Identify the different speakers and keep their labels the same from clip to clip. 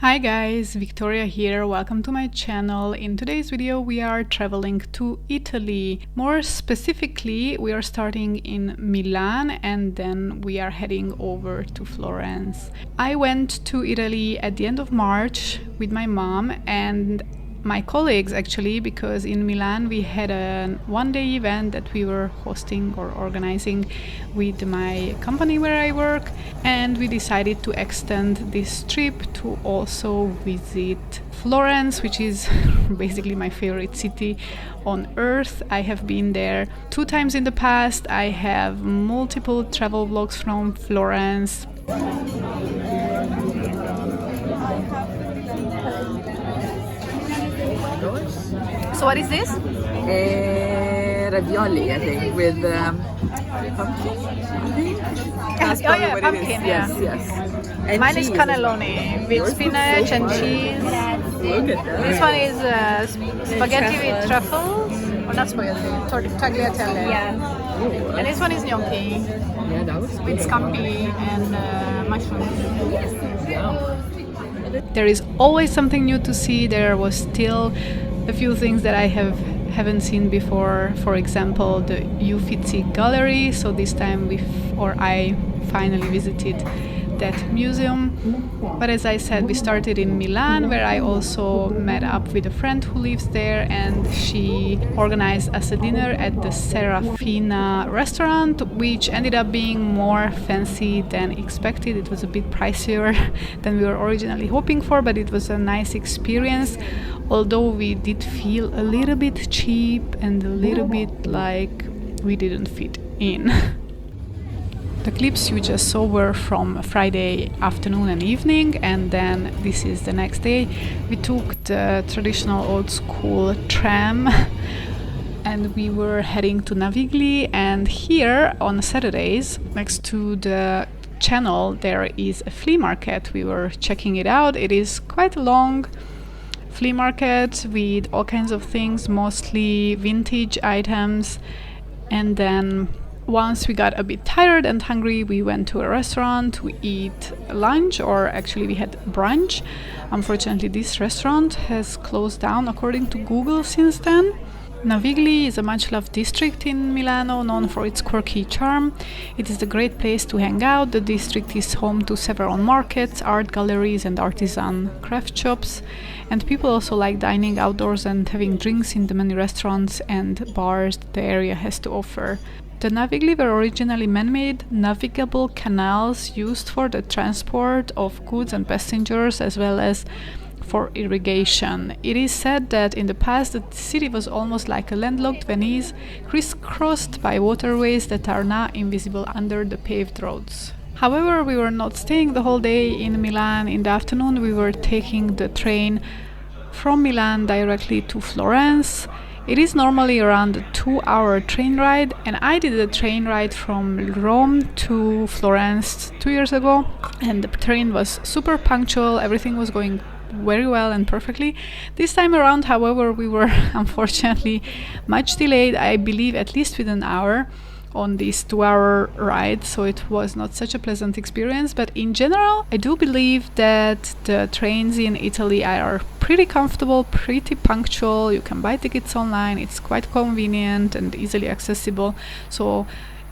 Speaker 1: Hi guys, Victoria here. Welcome to my channel. In today's video we are traveling to Italy. More specifically, we are starting in Milan and then we are heading over to Florence. I went to Italy at the end of March with my mom and my colleagues actually, because in Milan we had a one-day event that we were hosting or organizing with my company where I work, and we decided to extend this trip to also visit Florence, which is basically my favorite city on earth. I have been there 2 times in the past. I have multiple travel vlogs from Florence.
Speaker 2: So what is this?
Speaker 3: Ravioli, I think, with pumpkin. That's
Speaker 2: Oh yeah,
Speaker 3: what
Speaker 2: pumpkin.
Speaker 3: it is.
Speaker 2: Yeah.
Speaker 3: Yes. And
Speaker 2: Mine
Speaker 3: cheese.
Speaker 2: is cannelloni with
Speaker 3: Yours is
Speaker 2: spinach
Speaker 3: so
Speaker 2: and
Speaker 3: fun.
Speaker 2: cheese.
Speaker 3: Look at that.
Speaker 2: This one is spaghetti with truffles. Or not spaghetti, tagliatelle.
Speaker 3: Oh,
Speaker 2: And this one is gnocchi
Speaker 3: yeah, that was
Speaker 2: with scampi and mushrooms.
Speaker 1: There is always something new to see. There was still a few things that I haven't seen before. For example, the Uffizi gallery. So this time I finally visited that museum. But as I said, we started in Milan, where I also met up with a friend who lives there, and she organized us a dinner at the Serafina restaurant, which ended up being more fancy than expected. It was a bit pricier than we were originally hoping for, but it was a nice experience, although we did feel a little bit cheap and a little bit like we didn't fit in. The clips you just saw were from Friday afternoon and evening, and then this is the next day. We took the traditional old school tram and we were heading to Navigli, and here on Saturdays next to the channel there is a flea market. We were checking it out. It is quite a long flea market with all kinds of things, mostly vintage items, and then once we got a bit tired and hungry, we went to a restaurant. We eat lunch, or actually we had brunch. Unfortunately, this restaurant has closed down according to Google since then. Navigli is a much-loved district in Milano, known for its quirky charm. It is a great place to hang out. The district is home to several markets, art galleries and artisan craft shops. And people also like dining outdoors and having drinks in the many restaurants and bars the area has to offer. The Navigli were originally man-made navigable canals used for the transport of goods and passengers, as well as for irrigation. It is said that in the past the city was almost like a landlocked Venice, crisscrossed by waterways that are now invisible under the paved roads. However, we were not staying the whole day in Milan. In the afternoon we were taking the train from Milan directly to Florence. It is normally around a 2-hour train ride, and I did a train ride from Rome to Florence 2 years ago, and the train was super punctual. Everything was going very well and perfectly. This time around, however, we were unfortunately much delayed, I believe at least with an hour on this 2-hour ride, so it was not such a pleasant experience. But in general, I do believe that the trains in Italy are pretty comfortable, pretty punctual. You can buy tickets online, it's quite convenient and easily accessible. So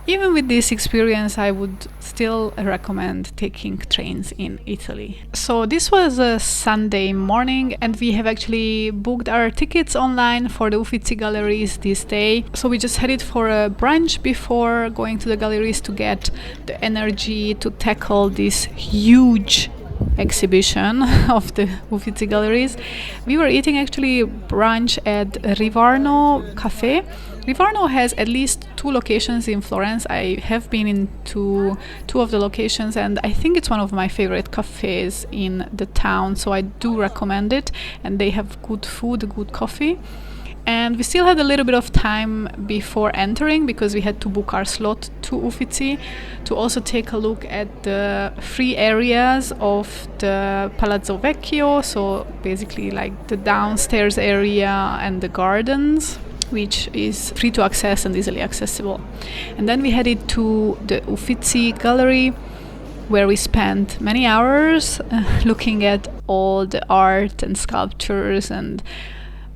Speaker 1: even with this experience, I would still recommend taking trains in Italy. So this was a Sunday morning, and we have actually booked our tickets online for the Uffizi galleries this day. So we just headed for a brunch before going to the galleries to get the energy to tackle this huge exhibition of the Uffizi galleries. We were eating actually brunch at Rivarno Cafe. Rivarno has at least 2 locations in Florence. I have been in two of the locations, and I think it's one of my favorite cafes in the town, so I do recommend it. And they have good food, good coffee. And we still had a little bit of time before entering, because we had to book our slot to Uffizi to also take a look at the free areas of the Palazzo Vecchio, so basically like the downstairs area and the gardens, which is free to access and easily accessible. And then we headed to the Uffizi gallery, where we spent many hours looking at all the art and sculptures and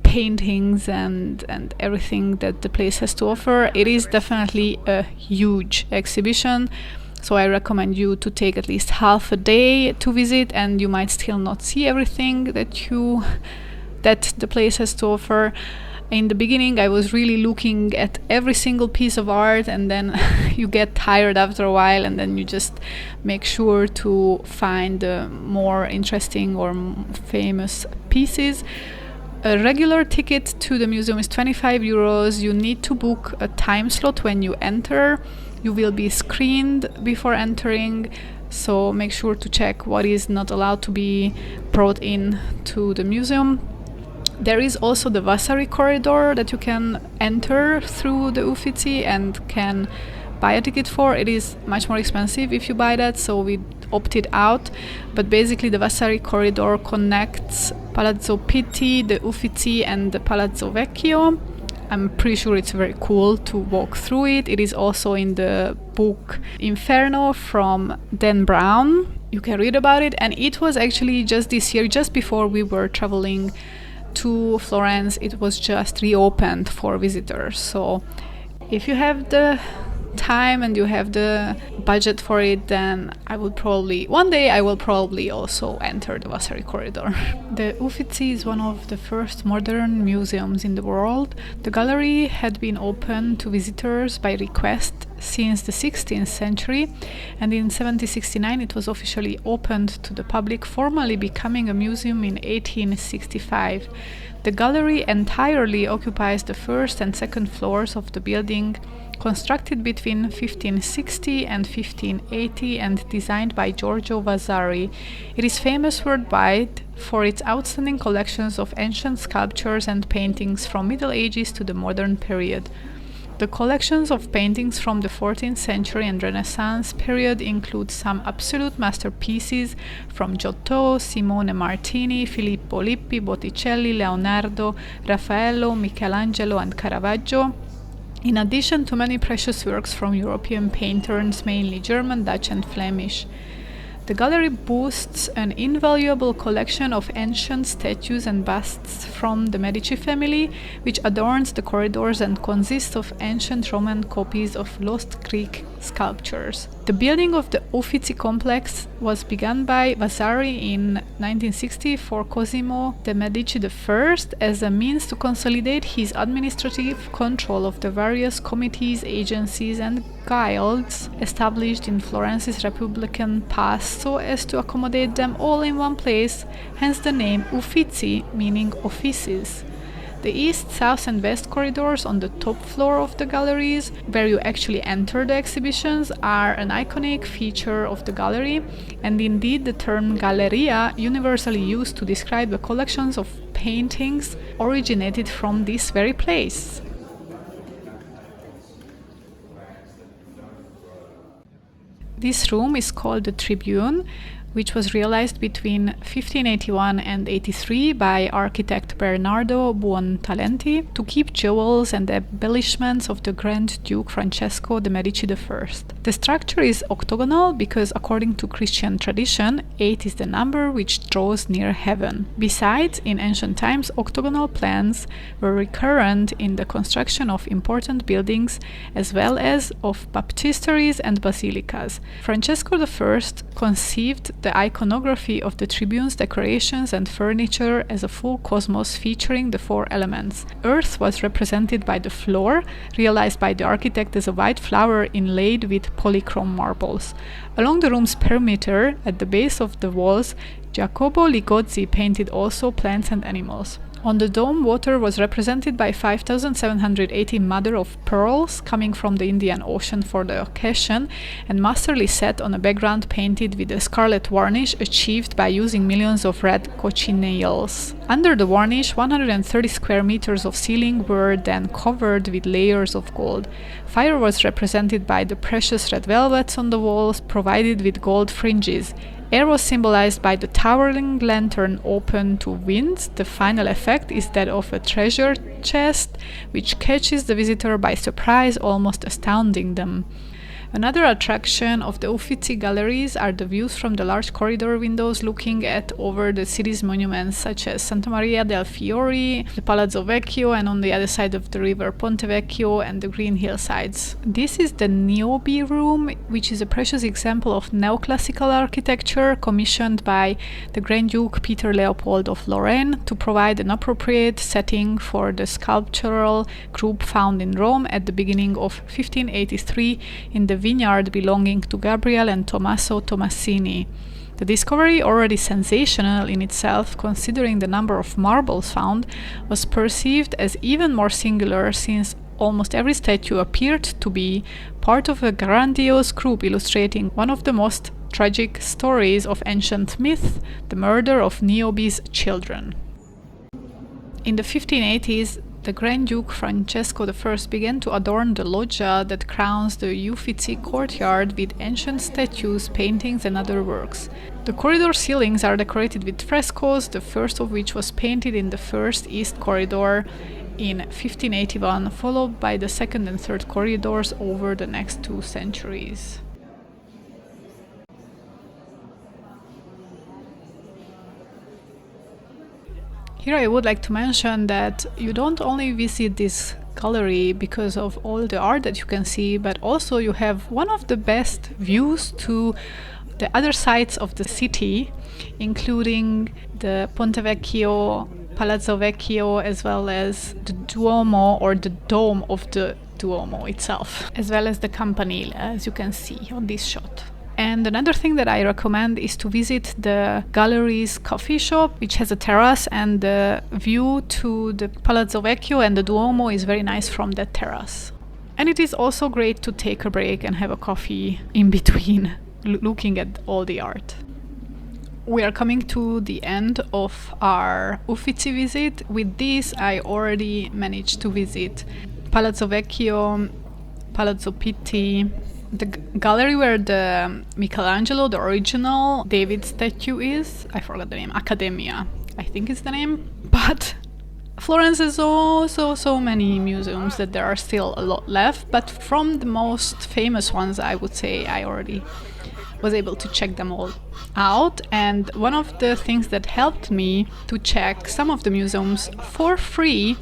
Speaker 1: paintings and everything that the place has to offer. It is definitely a huge exhibition, so I recommend you to take at least half a day to visit, and you might still not see everything that the place has to offer. In the beginning, I was really looking at every single piece of art, and then you get tired after a while, and then you just make sure to find the more interesting or famous pieces. A regular ticket to the museum is 25 euros. You need to book a time slot when you enter. You will be screened before entering, so make sure to check what is not allowed to be brought in to the museum. There is also the Vasari corridor that you can enter through the Uffizi and can buy a ticket for. It is much more expensive if you buy that, so we opted out. But basically the Vasari corridor connects Palazzo Pitti, the Uffizi and the Palazzo Vecchio. I'm pretty sure it's very cool to walk through it. It is also in the book Inferno from Dan Brown. You can read about it, and it was actually just this year, just before we were traveling to Florence, it was just reopened for visitors. So if you have the time and you have the budget for it, then one day I will probably also enter the Vasari corridor. The Uffizi is one of the first modern museums in the world. The gallery had been open to visitors by request since the 16th century, and in 1769 it was officially opened to the public, formally becoming a museum in 1865. The gallery entirely occupies the first and second floors of the building, constructed between 1560 and 1580 and designed by Giorgio Vasari. It is famous worldwide for its outstanding collections of ancient sculptures and paintings from Middle Ages to the modern period. The collections of paintings from the 14th century and Renaissance period include some absolute masterpieces from Giotto, Simone Martini, Filippo Lippi, Botticelli, Leonardo, Raffaello, Michelangelo and Caravaggio, in addition to many precious works from European painters, mainly German, Dutch and Flemish. The gallery boasts an invaluable collection of ancient statues and busts from the Medici family, which adorns the corridors and consists of ancient Roman copies of lost Greek sculptures. The building of the Uffizi complex was begun by Vasari in 1960 for Cosimo de' Medici I as a means to consolidate his administrative control of the various committees, agencies and guilds established in Florence's Republican past, so as to accommodate them all in one place, hence the name Uffizi, meaning offices. The east, south and west corridors on the top floor of the galleries, where you actually enter the exhibitions, are an iconic feature of the gallery, and indeed the term galleria, universally used to describe the collections of paintings, originated from this very place. This room is called the Tribune, which was realized between 1581 and 83 by architect Bernardo Buontalenti to keep jewels and embellishments of the Grand Duke Francesco de' Medici I. The structure is octagonal because, according to Christian tradition, 8 is the number which draws near heaven. Besides, in ancient times, octagonal plans were recurrent in the construction of important buildings as well as of baptisteries and basilicas. Francesco I conceived the iconography of the tribune's decorations and furniture as a full cosmos featuring the 4 elements. Earth was represented by the floor, realized by the architect as a white flower inlaid with polychrome marbles. Along the room's perimeter, at the base of the walls, Jacopo Ligozzi painted also plants and animals. On the dome, water was represented by 5,780 mother of pearls coming from the Indian Ocean for the occasion, and masterly set on a background painted with a scarlet varnish achieved by using millions of red cochineals. Under the varnish, 130 square meters of ceiling were then covered with layers of gold. Fire was represented by the precious red velvets on the walls, provided with gold fringes. Air was symbolized by the towering lantern open to winds. The final effect is that of a treasure chest, which catches the visitor by surprise, almost astounding them. Another attraction of the Uffizi galleries are the views from the large corridor windows looking at over the city's monuments such as Santa Maria del Fiori, the Palazzo Vecchio, and on the other side of the river Ponte Vecchio and the green hillsides. This is the Niobe room, which is a precious example of neoclassical architecture commissioned by the Grand Duke Peter Leopold of Lorraine to provide an appropriate setting for the sculptural group found in Rome at the beginning of 1583 in the vineyard belonging to Gabriel and Tommaso Tomassini. The discovery, already sensational in itself considering the number of marbles found, was perceived as even more singular since almost every statue appeared to be part of a grandiose group illustrating one of the most tragic stories of ancient myth, the murder of Niobe's children. In the 1580s, the Grand Duke Francesco I began to adorn the loggia that crowns the Uffizi courtyard with ancient statues, paintings and other works. The corridor ceilings are decorated with frescoes, the first of which was painted in the first east corridor in 1581, followed by the second and third corridors over the next 2 centuries. Here I would like to mention that you don't only visit this gallery because of all the art that you can see, but also you have one of the best views to the other sides of the city, including the Ponte Vecchio, Palazzo Vecchio, as well as the Duomo or the dome of the Duomo itself, as well as the Campanile, as you can see on this shot. And another thing that I recommend is to visit the gallery's coffee shop, which has a terrace, and the view to the Palazzo Vecchio and the Duomo is very nice from that terrace. And it is also great to take a break and have a coffee in between, looking at all the art. We are coming to the end of our Uffizi visit. With this, I already managed to visit Palazzo Vecchio, Palazzo Pitti, the gallery where the Michelangelo, the original David statue is. I forgot the name. Accademia, I think is the name. But Florence has so many museums that there are still a lot left. But from the most famous ones, I would say I already was able to check them all out. And one of the things that helped me to check some of the museums for free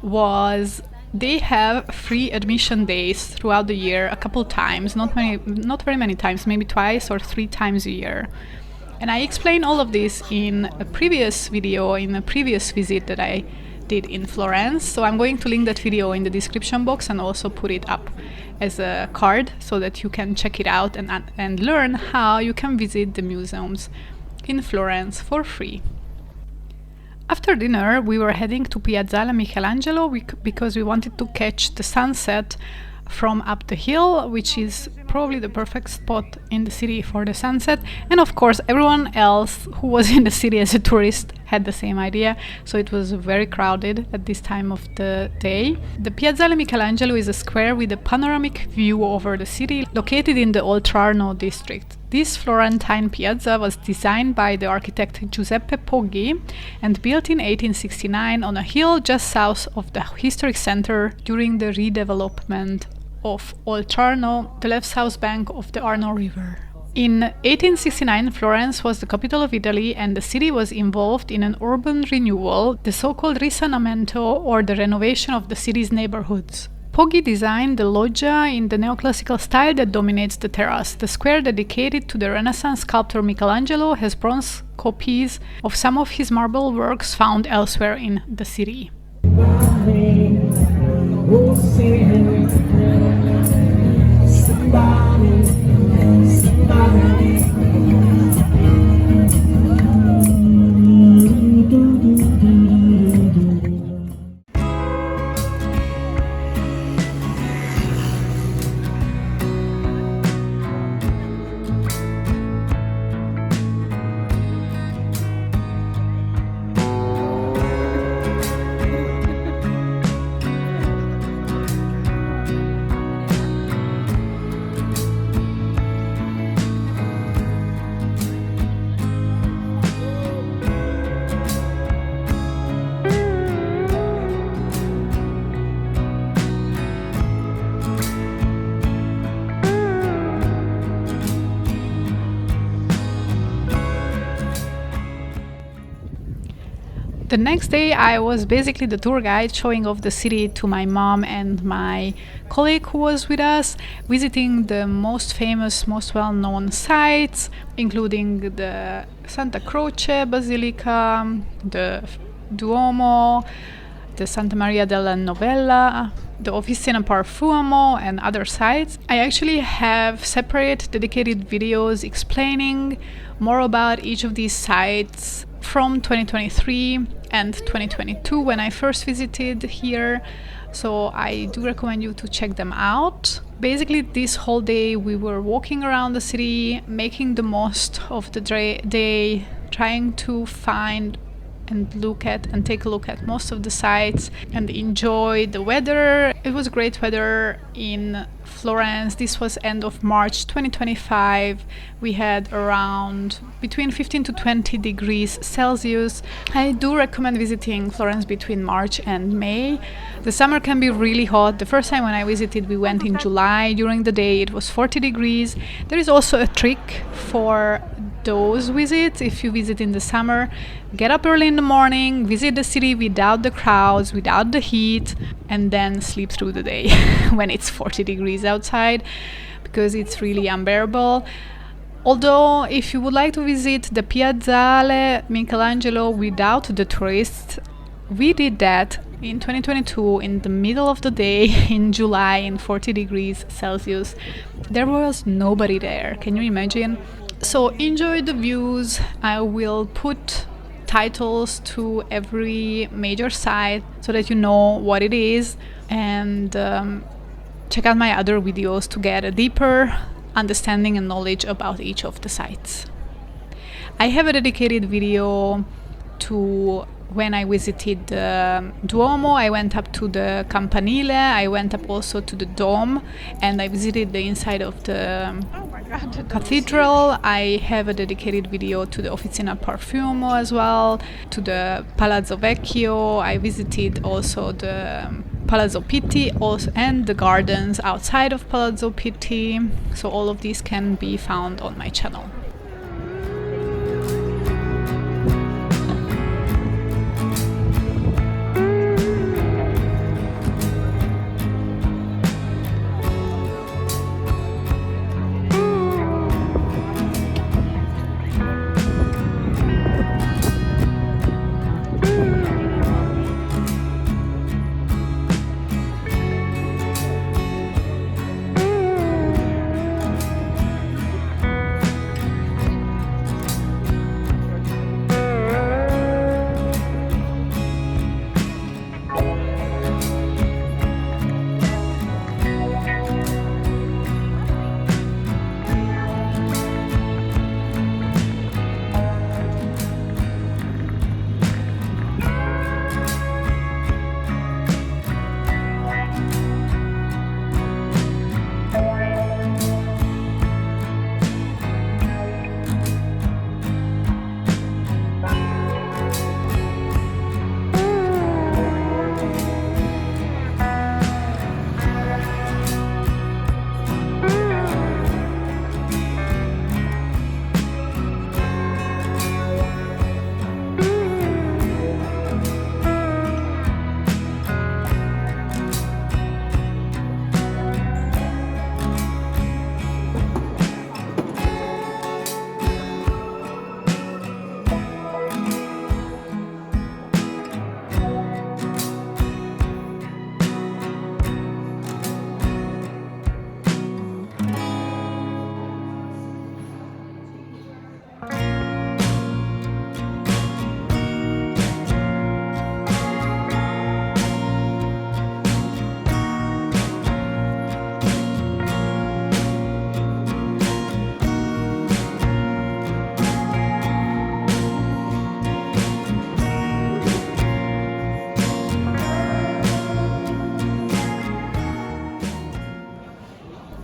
Speaker 1: was they have free admission days throughout the year, a couple times, not very many times, maybe twice or 3 times a year. And I explained all of this in a previous video, in a previous visit that I did in Florence. So I'm going to link that video in the description box and also put it up as a card so that you can check it out and learn how you can visit the museums in Florence for free. After dinner, we were heading to Piazzale Michelangelo because we wanted to catch the sunset from up the hill, which is probably the perfect spot in the city for the sunset. And of course, everyone else who was in the city as a tourist had the same idea, so it was very crowded at this time of the day. The Piazzale Michelangelo is a square with a panoramic view over the city, located in the Oltrarno district. This Florentine piazza was designed by the architect Giuseppe Poggi and built in 1869 on a hill just south of the historic center during the redevelopment of Oltrarno, the left south bank of the Arno River. In 1869, Florence was the capital of Italy and the city was involved in an urban renewal, the so-called risanamento, or the renovation of the city's neighborhoods. Poggi designed the loggia in the neoclassical style that dominates the terrace. The square dedicated to the Renaissance sculptor Michelangelo has bronze copies of some of his marble works found elsewhere in the city. The next day I was basically the tour guide, showing off the city to my mom and my colleague who was with us, visiting the most famous, most well-known sites, including the Santa Croce Basilica, the Duomo, the Santa Maria della Novella, the Officina Profumo, and other sites. I actually have separate dedicated videos explaining more about each of these sites from 2023 and 2022 when I first visited here, so I do recommend you to check them out. Basically, this whole day we were walking around the city, making the most of the day, trying to find and look at and take a look at most of the sites and enjoy the weather. It was great weather in Florence. This was end of March 2025. We had around between 15 to 20 degrees Celsius. I do recommend visiting Florence between March and May. The summer can be really hot. The first time when I visited, we went in July. During the day it was 40 degrees. There is also a trick for those visits. If you visit in the summer, get up early in the morning, visit the city without the crowds, without the heat, and then sleep through the day when it's 40 degrees outside, because it's really unbearable. Although if you would like to visit the Piazzale Michelangelo without the tourists, we did that in 2022 in the middle of the day in July in 40 degrees Celsius. There was nobody there. Can you imagine? So enjoy the views. I will put titles to every major site so that you know what it is, and check out my other videos to get a deeper understanding and knowledge about each of the sites. I have a dedicated video to when I visited the Duomo. I went up to the Campanile, I went up also to the Dome, and I visited the inside of the Cathedral. I have a dedicated video to the Officina Profumo as well, to the Palazzo Vecchio. I visited also the Palazzo Pitti also, and the gardens outside of Palazzo Pitti. So all of these can be found on my channel.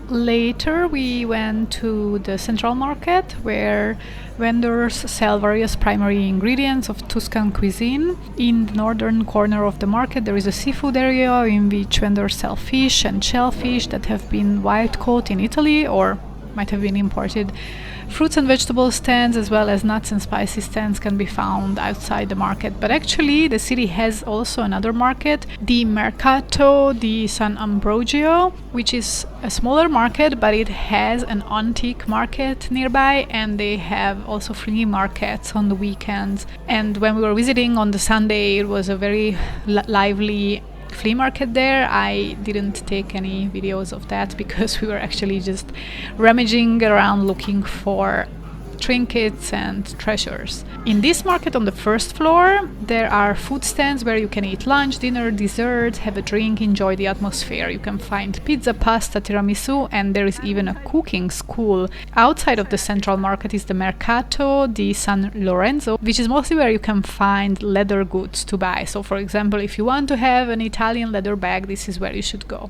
Speaker 1: Later we went to the central market, where vendors sell various primary ingredients of Tuscan cuisine. In the northern corner of the market there is a seafood area in which vendors sell fish and shellfish that have been wild caught in Italy or might have been imported Fruits and vegetable stands as well as nuts and spices stands can be found outside the market. But actually the city has also another market, the Mercato di San Ambrogio, which is a smaller market, but it has an antique market nearby, and they have also flea markets on the weekends. And when we were visiting on the Sunday, it was a very lively flea market there. I didn't take any videos of that because we were actually just rummaging around looking for trinkets and treasures. In this market on the first floor, there are food stands where you can eat lunch, dinner, dessert, have a drink, enjoy the atmosphere. You can find pizza, pasta, tiramisu, and there is even a cooking school. Outside of the central market is the Mercato di San Lorenzo, which is mostly where you can find leather goods to buy. So for example, if you want to have an Italian leather bag, this is where you should go.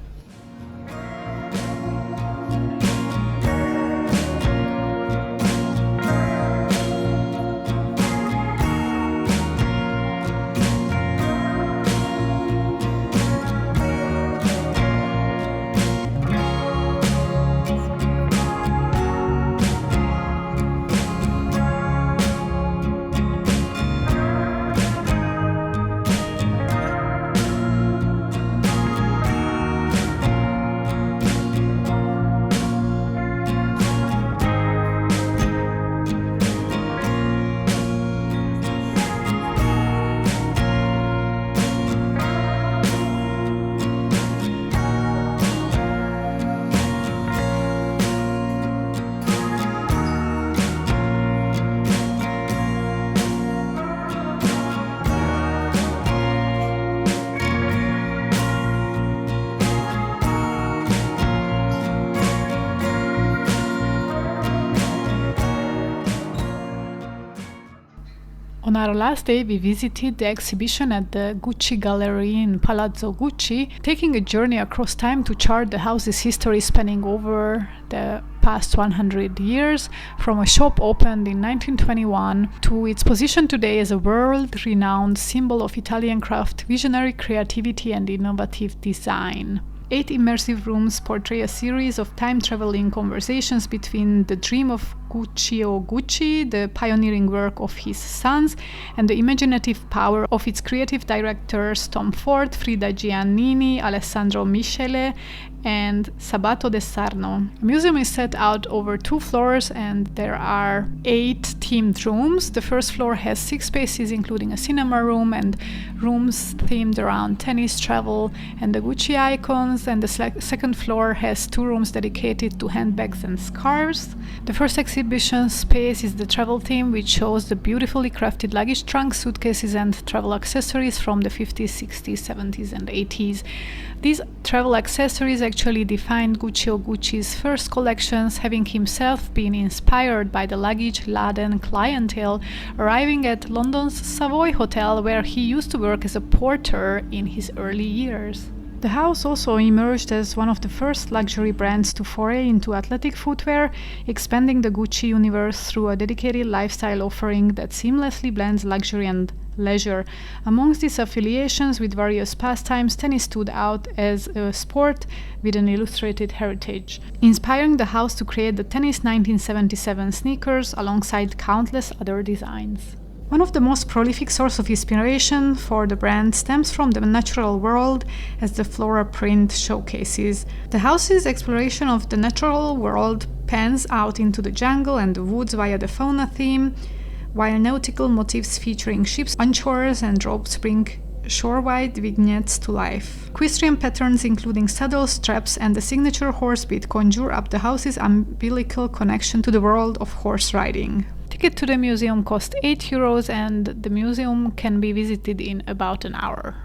Speaker 1: On our last day, we visited the exhibition at the Gucci Gallery in Palazzo Gucci, taking a journey across time to chart the house's history spanning over the past 100 years, from a shop opened in 1921 to its position today as a world-renowned symbol of Italian craft, visionary creativity and innovative design. 8 immersive rooms portray a series of time-traveling conversations between the dream of Gucci, the pioneering work of his sons, and the imaginative power of its creative directors Tom Ford, Frida Giannini, Alessandro Michele, and Sabato de Sarno. The museum is set out over 2 floors and there are 8 themed rooms. The first floor has 6 spaces including a cinema room and rooms themed around tennis, travel, and the Gucci icons, and the second floor has 2 rooms dedicated to handbags and scarves. The first exhibition space is the travel theme, which shows the beautifully crafted luggage trunks, suitcases and travel accessories from the 50s, 60s, 70s and 80s. These travel accessories actually defined Gucci's first collections, having himself been inspired by the luggage-laden clientele arriving at London's Savoy Hotel, where he used to work as a porter in his early years. The house also emerged as one of the first luxury brands to foray into athletic footwear, expanding the Gucci universe through a dedicated lifestyle offering that seamlessly blends luxury and leisure. Amongst these affiliations with various pastimes, tennis stood out as a sport with an illustrated heritage, inspiring the house to create the Tennis 1977 sneakers alongside countless other designs. One of the most prolific sources of inspiration for the brand stems from the natural world, as the flora print showcases. The house's exploration of the natural world pans out into the jungle and the woods via the fauna theme, while nautical motifs featuring ships on shores and ropes bring shore-wide vignettes to life. Equestrian patterns including saddle straps and the signature horse beat conjure up the house's umbilical connection to the world of horse riding. Ticket to the museum cost €8 and the museum can be visited in about an hour.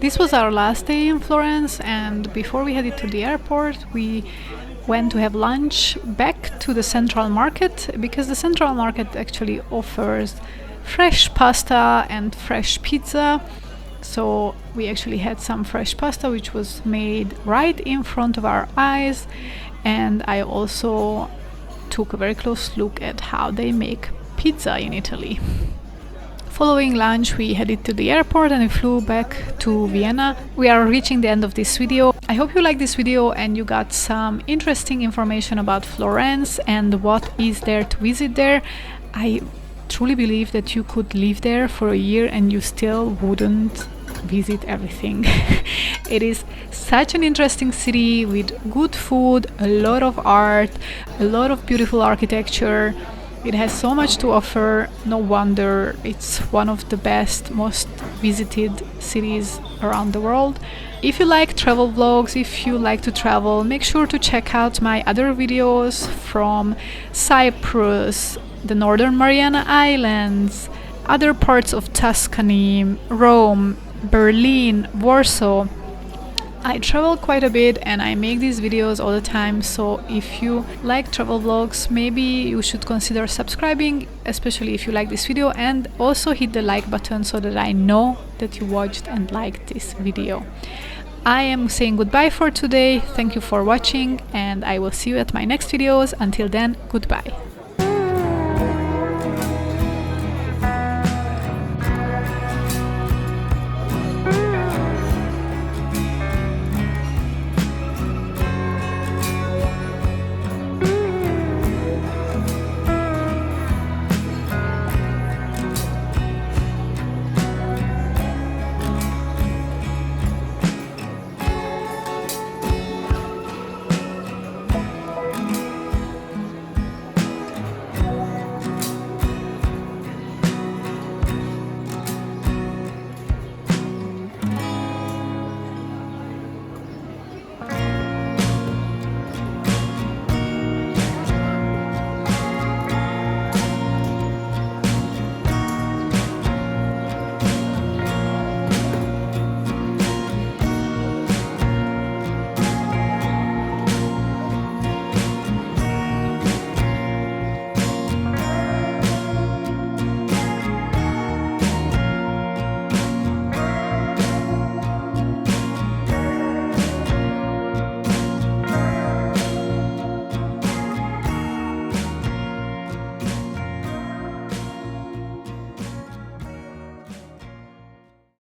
Speaker 1: This was our last day in Florence, and before we headed to the airport, we went to have lunch back to the Central Market, because the Central Market actually offers fresh pasta and fresh pizza. So we actually had some fresh pasta which was made right in front of our eyes, and I also took a very close look at how they make pizza in Italy. Following lunch, we headed to the airport and we flew back to Vienna. We are reaching the end of this video. I hope you liked this video and you got some interesting information about Florence and what is there to visit there. I truly believe that you could live there for a year and you still wouldn't visit everything. It is such an interesting city with good food, a lot of art, a lot of beautiful architecture. It has so much to offer. No wonder it's one of the best, most visited cities around the world. If you like travel vlogs, if you like to travel, make sure to check out my other videos from Cyprus, the Northern Mariana Islands, other parts of Tuscany, Rome, Berlin, Warsaw. I travel quite a bit and I make these videos all the time, so if you like travel vlogs, maybe you should consider subscribing, especially if you like this video, and also hit the like button so that I know that you watched and liked this video. I am saying goodbye for today. Thank you for watching and I will see you at my next videos. Until then, goodbye.